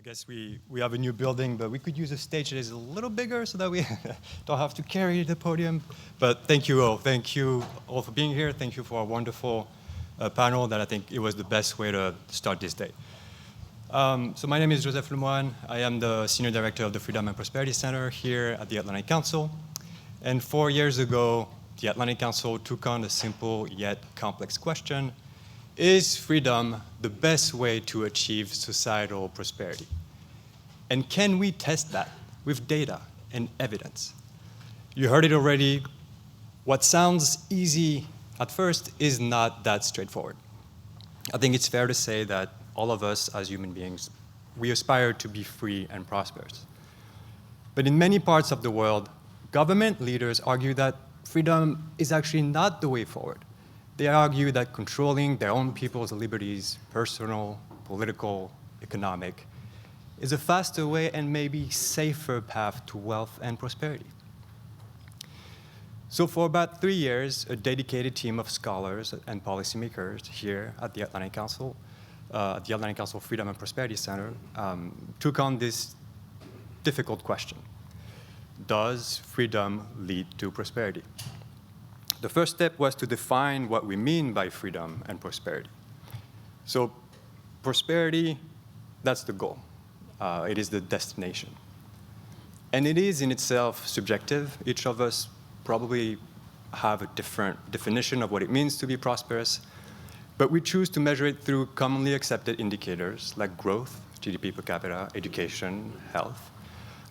guess we have a new building, but we could use a stage that is a little bigger so that we don't have to carry the podium. But thank you all. Thank you all for being here. Thank you for a wonderful panel that I think it was the best way to start this day. So my name is Joseph Lemoine. I am the Senior Director of the Freedom and Prosperity Center here at the Atlantic Council. And 4 years ago, the Atlantic Council took on a simple yet complex question: is freedom the best way to achieve societal prosperity? And can we test that with data and evidence? You heard it already. What sounds easy at first is not that straightforward. I think it's fair to say that all of us as human beings, we aspire to be free and prosperous. But in many parts of the world, government leaders argue that freedom is actually not the way forward. They argue that controlling their own people's liberties, personal, political, economic, is a faster way and maybe safer path to wealth and prosperity. So for about 3 years, a dedicated team of scholars and policymakers here at the Atlantic Council Freedom and Prosperity Center, took on this difficult question: does freedom lead to prosperity? The first step was to define what we mean by freedom and prosperity. So prosperity, that's the goal. It is the destination. And it is in itself subjective. Each of us probably have a different definition of what it means to be prosperous, but we choose to measure it through commonly accepted indicators like growth, GDP per capita, education, health,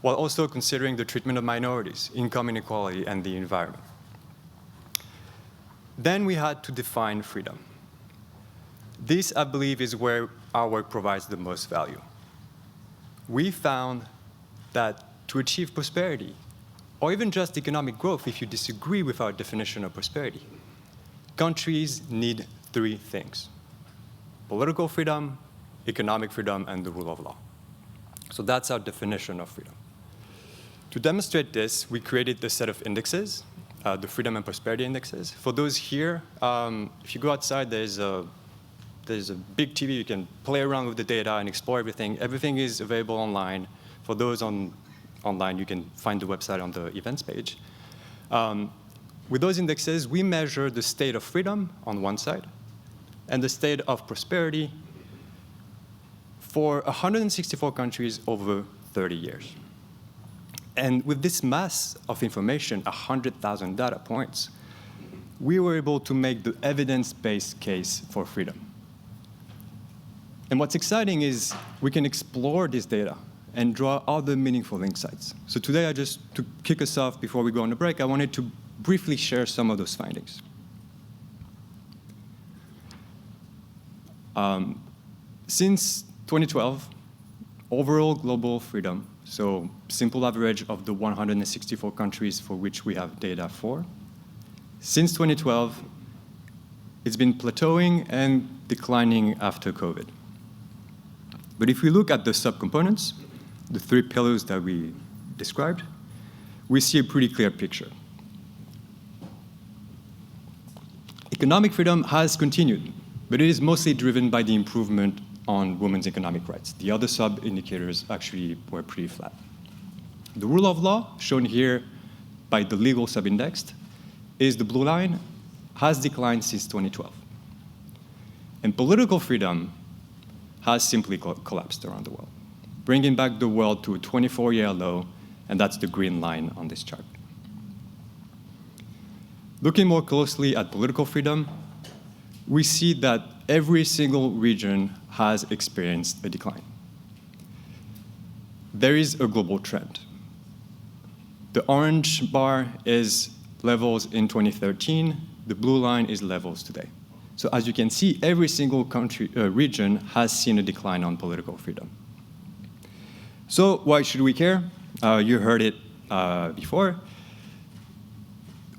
while also considering the treatment of minorities, income inequality, and the environment. Then we had to define freedom. This, I believe, is where our work provides the most value. We found that to achieve prosperity, or even just economic growth, if you disagree with our definition of prosperity, countries need 3 things: political freedom, economic freedom, and the rule of law. So that's our definition of freedom. To demonstrate this, we created a set of indexes, the Freedom and Prosperity Indexes. For those here, if you go outside, there's a big TV. You can play around with the data and explore everything. Everything is available online. For those online, you can find the website on the events page. With those indexes, we measure the state of freedom on one side and the state of prosperity for 164 countries over 30 years. And with this mass of information, 100,000 data points, we were able to make the evidence-based case for freedom. And what's exciting is we can explore this data and draw other meaningful insights. So today, to kick us off before we go on the break, I wanted to briefly share some of those findings. Since 2012, overall global freedom, so simple average of the 164 countries for which we have data for, since 2012, it's been plateauing and declining after COVID. But if we look at the subcomponents, the 3 pillars that we described, we see a pretty clear picture. Economic freedom has continued, but it is mostly driven by the improvement on women's economic rights. The other sub-indicators actually were pretty flat. The rule of law, shown here by the legal sub-indexed, is the blue line, has declined since 2012. And political freedom has simply collapsed around the world, bringing back the world to a 24-year low, and that's the green line on this chart. Looking more closely at political freedom, we see that every single region has experienced a decline. There is a global trend. The orange bar is levels in 2013. The blue line is levels today. So as you can see, every single region has seen a decline on political freedom. So why should we care? You heard it before.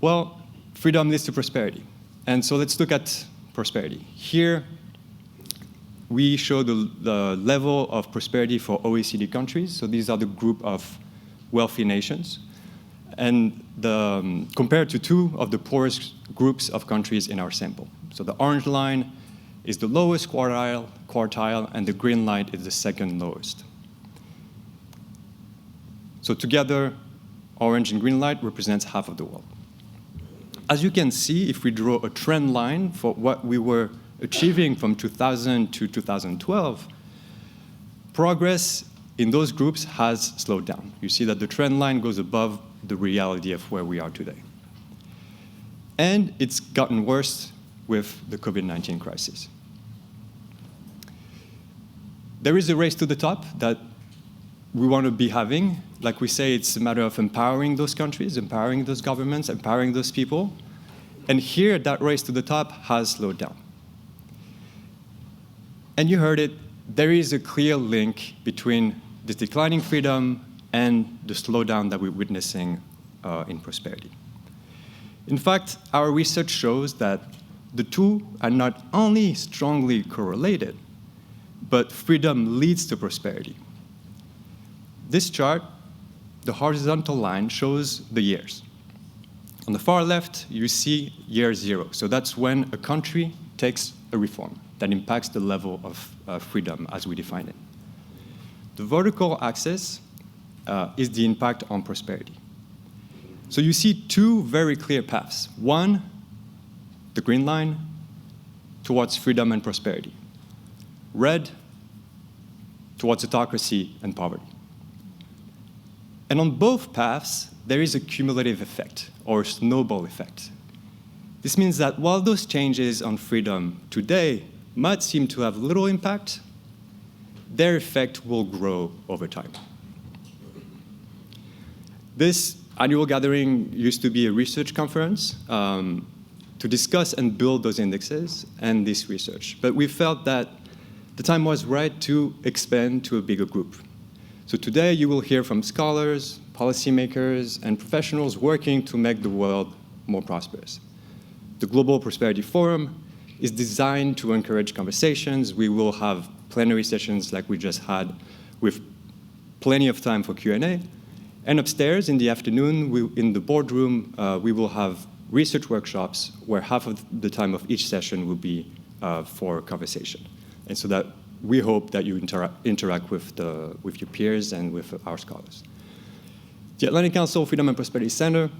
Well, freedom leads to prosperity. And so let's look at prosperity. Here, we show the level of prosperity for OECD countries. So these are the group of wealthy nations. And compared to 2 of the poorest groups of countries in our sample. So the orange line is the lowest quartile, and the green line is the second lowest. So together, orange and green light represents half of the world. As you can see, if we draw a trend line for what we were achieving from 2000 to 2012, progress in those groups has slowed down. You see that the trend line goes above the reality of where we are today. And it's gotten worse with the COVID-19 crisis. There is a race to the top that we want to be having. Like we say, it's a matter of empowering those countries, empowering those governments, empowering those people. And here, that race to the top has slowed down. And you heard it, there is a clear link between this declining freedom and the slowdown that we're witnessing in prosperity. In fact, our research shows that the two are not only strongly correlated, but freedom leads to prosperity. This chart, the horizontal line, shows the years. On the far left, you see year 0. So that's when a country takes a reform that impacts the level of freedom as we define it. The vertical axis is the impact on prosperity. So you see two very clear paths. One, the green line, towards freedom and prosperity. Red, towards autocracy and poverty. And on both paths, there is a cumulative effect, or snowball effect. This means that while those changes on freedom today might seem to have little impact, their effect will grow over time. This annual gathering used to be a research conference to discuss and build those indexes and this research. But we felt that the time was right to expand to a bigger group. So today you will hear from scholars, policymakers, and professionals working to make the world more prosperous. The Global Prosperity Forum is designed to encourage conversations. We will have plenary sessions like we just had with plenty of time for Q&A. And upstairs in the afternoon, in the boardroom, we will have research workshops where half of the time of each session will be for conversation. And so that we hope that you interact with your peers and with our scholars. The Atlantic Council Freedom and Prosperity Center,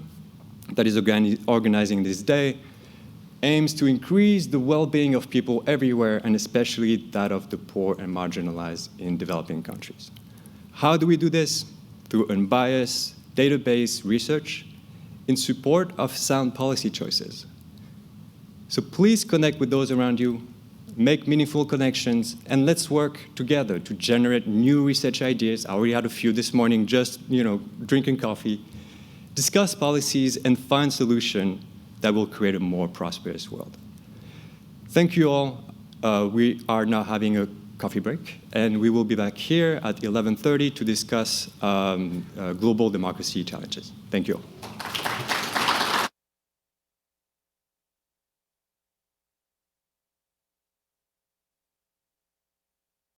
that is organizing this day, aims to increase the well-being of people everywhere, and especially that of the poor and marginalized in developing countries. How do we do this? Through unbiased, data-based research in support of sound policy choices. So please connect with those around you, make meaningful connections, and let's work together to generate new research ideas. I already had a few this morning, just drinking coffee. Discuss policies and find solutions that will create a more prosperous world. Thank you all. We are now having a coffee break, and we will be back here at 11:30 to discuss global democracy challenges. Thank you all.